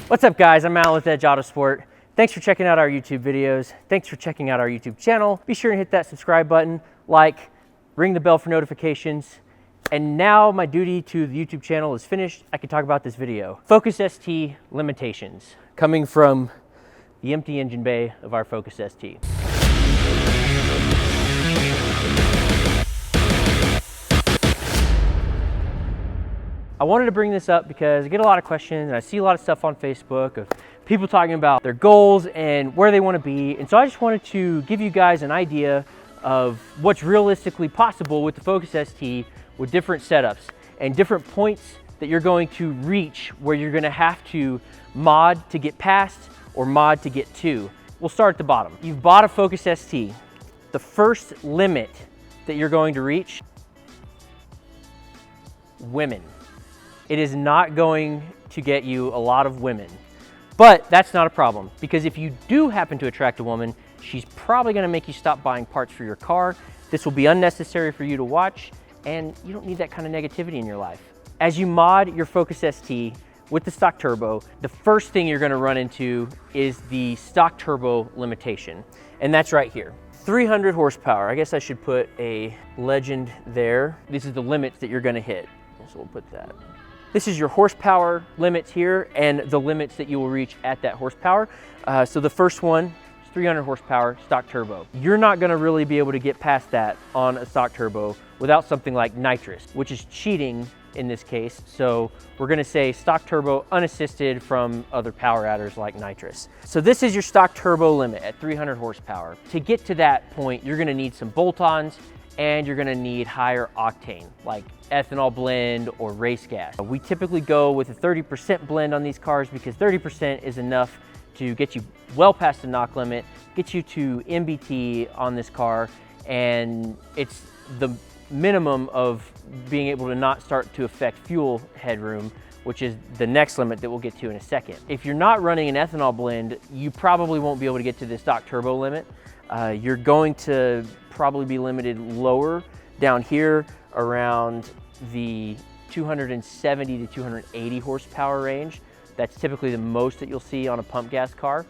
What's up guys, I'm Alan with Edge Autosport. Thanks for checking out our YouTube videos. Thanks for checking out our YouTube channel. Be sure to hit that subscribe button, like, ring the bell for notifications. And now my duty to the YouTube channel is finished. I can talk about this video. Focus ST limitations, coming from the empty engine bay of our Focus ST. I wanted to bring this up because I get a lot of questions and I see a lot of stuff on Facebook of people talking about their goals and where they want to be. And so I just wanted to give you guys an idea of what's realistically possible with the Focus ST with different setups and different points that you're going to reach where you're going to have to mod to get past or mod to get to. We'll start at the bottom. You've bought a Focus ST. The first limit that you're going to reach, women. It is not going to get you a lot of women, but that's not a problem because if you do happen to attract a woman, she's probably going to make you stop buying parts for your car. This will be unnecessary for you to watch, and you don't need that kind of negativity in your life. As you mod your Focus ST with the stock turbo, the first thing you're going to run into is the stock turbo limitation, and that's right here. 300 horsepower. I guess I should put a legend there. This is the limits that you're going to hit, so we'll put that. This is your horsepower limits here and the limits that you will reach at that horsepower. So the first one is 300 horsepower stock turbo. You're not gonna really be able to get past that on a stock turbo without something like nitrous, which is cheating in this case. So we're gonna say stock turbo unassisted from other power adders like nitrous. So this is your stock turbo limit at 300 horsepower. To get to that point, you're gonna need some bolt-ons and you're gonna need higher octane, like ethanol blend or race gas. We typically go with a 30% blend on these cars because 30% is enough to get you well past the knock limit, get you to MBT on this car, and it's the minimum of being able to not start to affect fuel headroom, which is the next limit that we'll get to in a second. If you're not running an ethanol blend, you probably won't be able to get to the stock turbo limit. You're going to probably be limited lower down here around the 270 to 280 horsepower range. That's typically the most that you'll see on a pump gas car.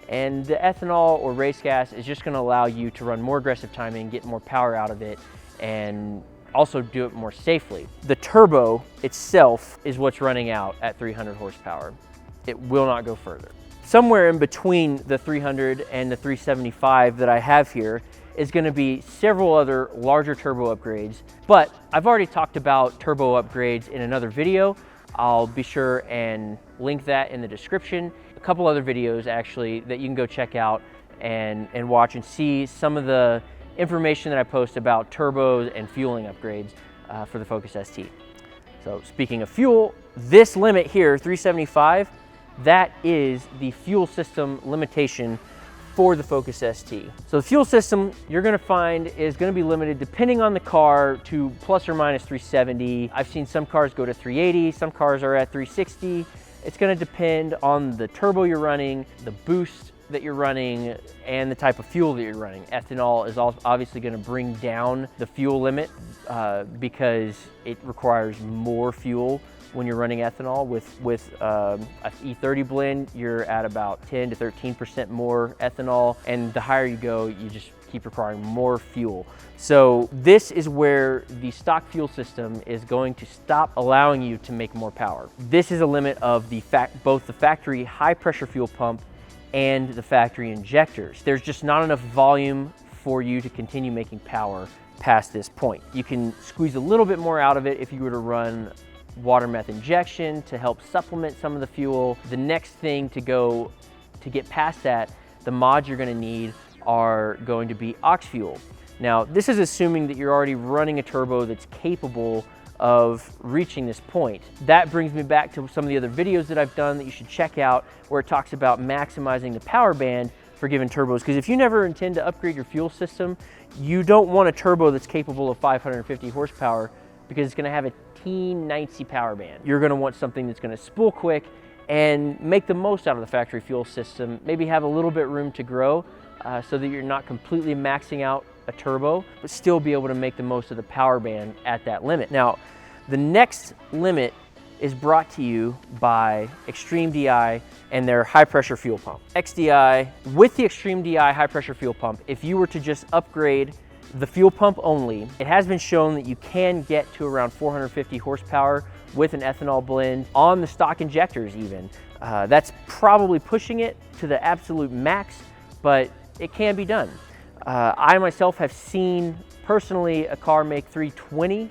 And the ethanol or race gas is just going to allow you to run more aggressive timing, get more power out of it, and also do it more safely. The turbo itself is what's running out at 300 horsepower. It will not go further. Somewhere in between the 300 and the 375 that I have here is going to be several other larger turbo upgrades, but I've already talked about turbo upgrades in another video. I'll be sure and link that in the description. A couple other videos actually that you can go check out and watch and see some of the information that I post about turbos and fueling upgrades for the Focus ST. So speaking of fuel, this limit here, 375, that is the fuel system limitation for the Focus ST. So the fuel system you're gonna find is gonna be limited depending on the car to plus or minus 370. I've seen some cars go to 380, some cars are at 360. It's gonna depend on the turbo you're running, the boost that you're running, and the type of fuel that you're running. Ethanol is obviously gonna bring down the fuel limit because it requires more fuel when you're running ethanol. With a E30 blend, you're at about 10 to 13% more ethanol, and the higher you go, you just keep requiring more fuel. So this is where the stock fuel system is going to stop allowing you to make more power. This is a limit of both the factory high pressure fuel pump and the factory injectors. There's just not enough volume for you to continue making power past this point. You can squeeze a little bit more out of it if you were to run water meth injection to help supplement some of the fuel. The next thing to get past that, the mods you're gonna need are going to be aux fuel. Now, this is assuming that you're already running a turbo that's capable of reaching this point. That brings me back to some of the other videos that I've done that you should check out where it talks about maximizing the power band for given turbos, because if you never intend to upgrade your fuel system, you don't want a turbo that's capable of 550 horsepower because it's gonna have a teen 90 power band. You're gonna want something that's gonna spool quick and make the most out of the factory fuel system, maybe have a little bit room to grow so that you're not completely maxing out a turbo, but still be able to make the most of the power band at that limit. Now, the next limit is brought to you by Extreme DI and their high pressure fuel pump. XDI, with the Extreme DI high pressure fuel pump, if you were to just upgrade the fuel pump only, it has been shown that you can get to around 450 horsepower with an ethanol blend on the stock injectors even. That's probably pushing it to the absolute max, but it can be done. I myself have seen personally a car make 320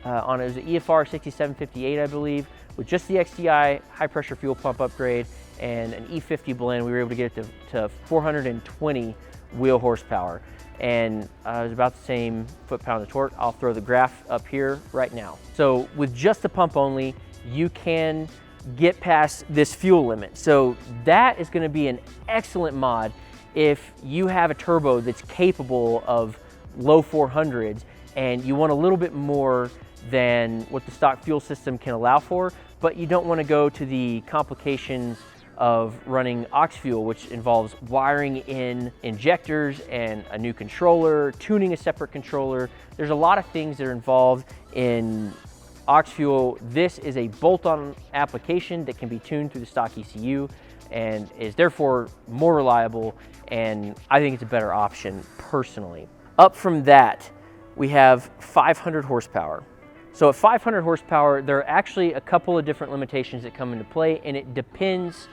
on it was an EFR 6758, I believe, with just the XDI high pressure fuel pump upgrade and an E50 blend. We were able to get it to 420 wheel horsepower, and it was about the same foot-pound of torque. I'll throw the graph up here right now. So with just the pump only, you can get past this fuel limit. So that is going to be an excellent mod if you have a turbo that's capable of low 400s and you want a little bit more than what the stock fuel system can allow for, but you don't want to go to the complications of running aux fuel, which involves wiring in injectors and a new controller, tuning a separate controller. There's a lot of things that are involved in aux fuel. This is a bolt-on application that can be tuned through the stock ECU and is therefore more reliable, and I think it's a better option personally. Up from that, we have 500 horsepower. So at 500 horsepower, there are actually a couple of different limitations that come into play, and it depends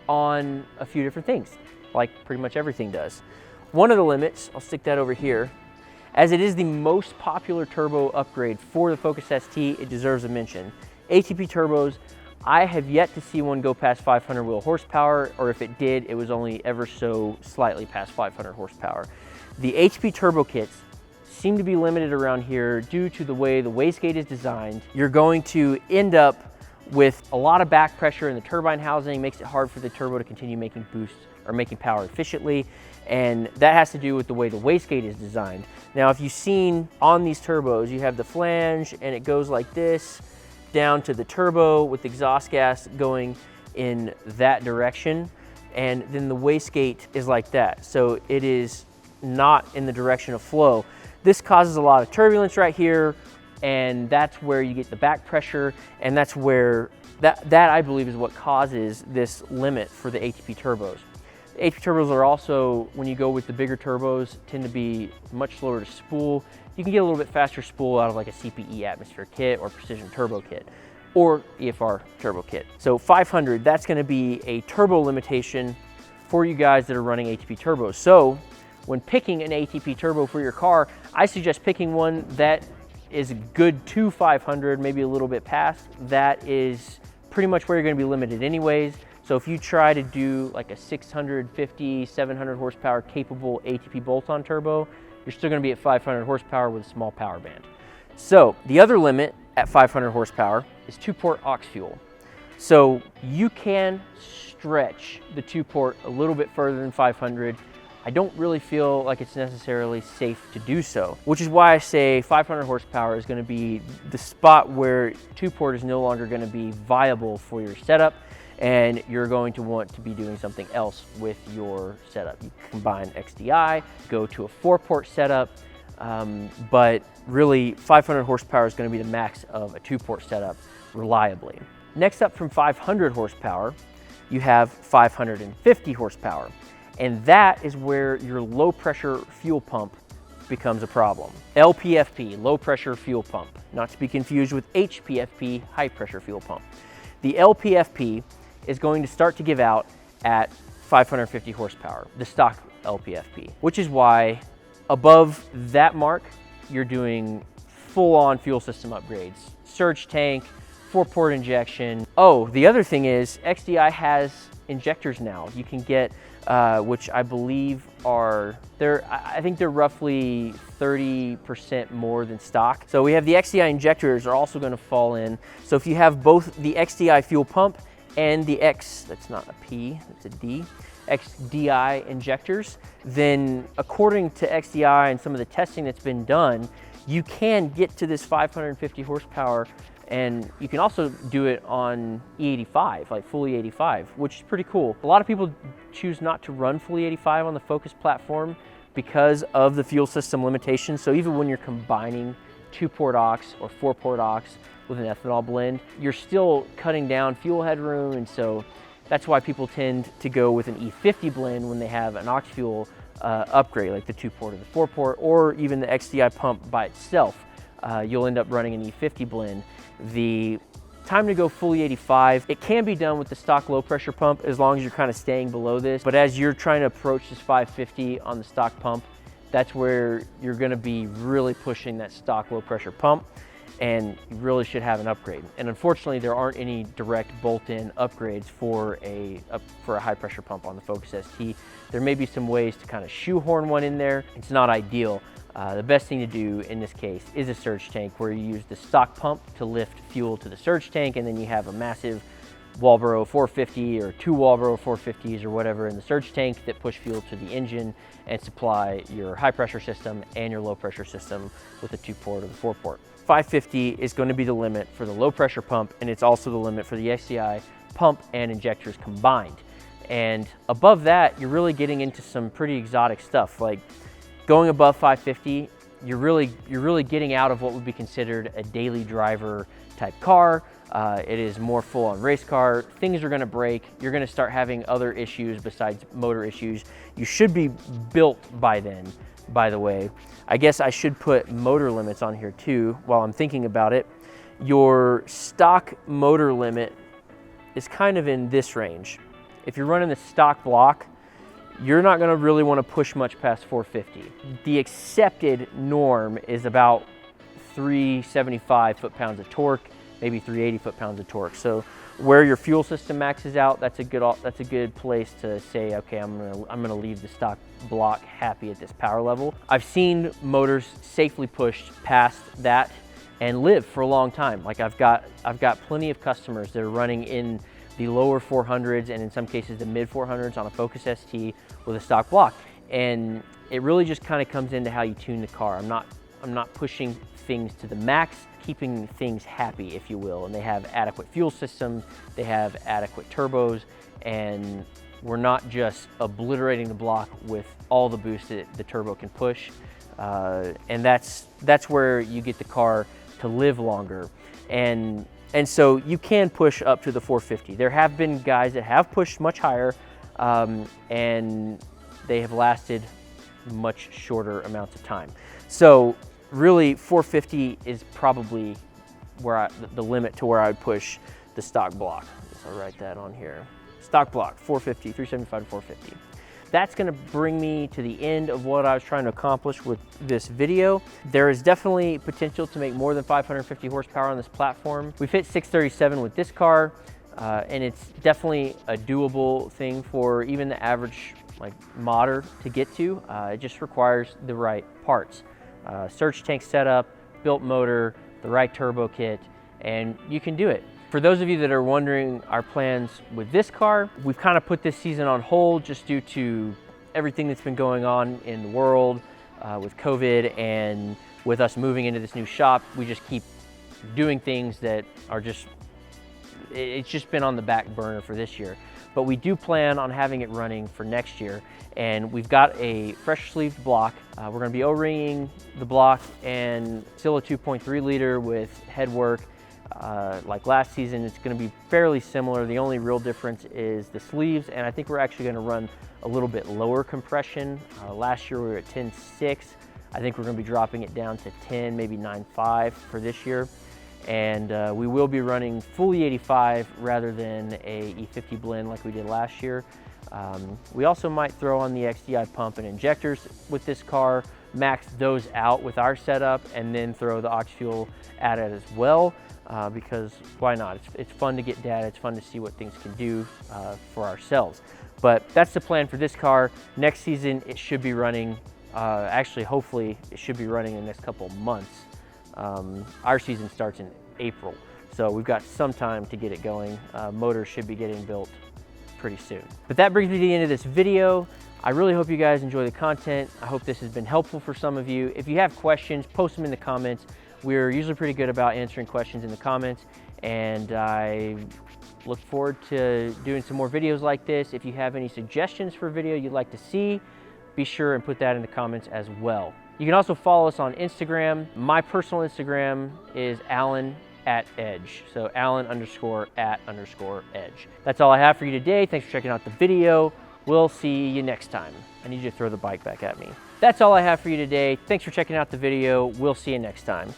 on a few different things, like pretty much everything does. One of the limits, I'll stick that over here, as it is the most popular turbo upgrade for the Focus ST, it deserves a mention. ATP turbos, I have yet to see one go past 500 wheel horsepower, or if it did, it was only ever so slightly past 500 horsepower. The HP turbo kits seem to be limited around here due to the way the wastegate is designed. You're going to end up with a lot of back pressure in the turbine housing, makes it hard for the turbo to continue making boosts or making power efficiently, and that has to do with the way the wastegate is designed. Now, if you've seen on these turbos, you have the flange and it goes like this down to the turbo with exhaust gas going in that direction, and then the wastegate is like that. So it is not in the direction of flow. This causes a lot of turbulence right here, and that's where you get the back pressure, and that's where, that I believe is what causes this limit for the ATP turbos. The ATP turbos are also, when you go with the bigger turbos, tend to be much slower to spool. You can get a little bit faster spool out of like a CPE atmosphere kit or precision turbo kit or EFR turbo kit. So 500, that's gonna be a turbo limitation for you guys that are running ATP turbos. So when picking an ATP turbo for your car, I suggest picking one that is good to 500, maybe a little bit past. That is pretty much where you're gonna be limited anyways. So if you try to do like a 650, 700 horsepower capable ATP bolt-on turbo, you're still gonna be at 500 horsepower with a small power band. So the other limit at 500 horsepower is 2-port aux fuel. So you can stretch the 2-port a little bit further than 500. I don't really feel like it's necessarily safe to do so, which is why I say 500 horsepower is going to be the spot where 2-port is no longer going to be viable for your setup, and you're going to want to be doing something else with your setup. You combine XDI, go to a 4-port setup, but really 500 horsepower is going to be the max of a 2-port setup reliably. Next up from 500 horsepower, you have 550 horsepower. And that is where your low pressure fuel pump becomes a problem. LPFP, low pressure fuel pump, not to be confused with HPFP, high pressure fuel pump. The LPFP is going to start to give out at 550 horsepower, the stock LPFP, which is why above that mark, you're doing full on fuel system upgrades, surge tank, 4-port injection. Oh, the other thing is XDI has injectors now. You can get which I believe are, I think they're roughly 30% more than stock. So we have the XDI injectors are also going to fall in. So if you have both the XDI fuel pump and the that's not a P, that's a D, XDI injectors, then according to XDI and some of the testing that's been done, you can get to this 550 horsepower. And you can also do it on E85, like full E85, which is pretty cool. A lot of people choose not to run full E85 on the Focus platform because of the fuel system limitations. So even when you're combining 2-port aux or 4-port aux with an ethanol blend, you're still cutting down fuel headroom, and so that's why people tend to go with an E50 blend when they have an aux fuel upgrade, like the 2-port or the 4-port, or even the XDI pump by itself. You'll end up running an E50 blend. The time to go fully 85, it can be done with the stock low pressure pump as long as you're kind of staying below this. But as you're trying to approach this 550 on the stock pump, that's where you're gonna be really pushing that stock low pressure pump, and you really should have an upgrade. And unfortunately, there aren't any direct bolt-in upgrades for a high pressure pump on the Focus ST. There may be some ways to kind of shoehorn one in there. It's not ideal. The best thing to do in this case is a surge tank, where you use the stock pump to lift fuel to the surge tank, and then you have a massive Walbro 450 or 2 Walbro 450s or whatever in the surge tank that push fuel to the engine and supply your high pressure system and your low pressure system with the 2-port or the 4-port. 550 is going to be the limit for the low pressure pump, and it's also the limit for the XDI pump and injectors combined. And above that, you're really getting into some pretty exotic stuff. Like going above 550, you're really getting out of what would be considered a daily driver type car. It is more full on race car. Things are gonna break. You're gonna start having other issues besides motor issues. You should be built by then, by the way. I guess I should put motor limits on here too while I'm thinking about it. Your stock motor limit is kind of in this range. If you're running the stock block, you're not gonna really wanna push much past 450. The accepted norm is about 375 foot-pounds of torque, maybe 380 foot-pounds of torque. So where your fuel system maxes out, that's a good place to say, okay, I'm gonna leave the stock block happy at this power level. I've seen motors safely pushed past that and live for a long time. Like I've got plenty of customers that are running in the lower 400s and in some cases the mid 400s on a Focus ST with a stock block. And it really just kind of comes into how you tune the car. I'm not pushing things to the max, keeping things happy, if you will. And they have adequate fuel systems, they have adequate turbos, and we're not just obliterating the block with all the boost that the turbo can push. And that's where you get the car to live longer. And so you can push up to the 450. There have been guys that have pushed much higher, and they have lasted much shorter amounts of time. So really 450 is probably where the limit to where I would push the stock block. So I'll write that on here. Stock block, 450, 375 to 450. That's gonna bring me to the end of what I was trying to accomplish with this video. There is definitely potential to make more than 550 horsepower on this platform. We've hit 637 with this car, and it's definitely a doable thing for even the average modder to get to. It just requires the right parts. Surge tank setup, built motor, the right turbo kit, and you can do it. For those of you that are wondering our plans with this car, we've kind of put this season on hold just due to everything that's been going on in the world with COVID, and with us moving into this new shop, we just keep doing things that are it's just been on the back burner for this year. But we do plan on having it running for next year, and we've got a fresh sleeved block. We're gonna be O-ringing the block, and still a 2.3 liter with head work. Like last season, it's going to be fairly similar. The only real difference is the sleeves, and I think we're actually going to run a little bit lower compression. Last year we were at 10.6. I think we're going to be dropping it down to 10, maybe 9.5 for this year. And we will be running fully 85 rather than a E50 blend like we did last year. We also might throw on the XDI pump and injectors with this car, max those out with our setup, and then throw the aux fuel at it as well. Because why not? It's fun to get data, it's fun to see what things can do for ourselves. But that's the plan for this car. Next season, it should be running, actually, hopefully, it should be running in the next couple of months. Our season starts in April, so we've got some time to get it going. Motor should be getting built pretty soon. But that brings me to the end of this video. I really hope you guys enjoy the content. I hope this has been helpful for some of you. If you have questions, post them in the comments. We're usually pretty good about answering questions in the comments, and I look forward to doing some more videos like this. If you have any suggestions for a video you'd like to see, be sure and put that in the comments as well. You can also follow us on Instagram. My personal Instagram is Alan@Edge. So Alan_@_Edge. That's all I have for you today. Thanks for checking out the video. We'll see you next time. I need you to throw the bike back at me. That's all I have for you today. Thanks for checking out the video. We'll see you next time.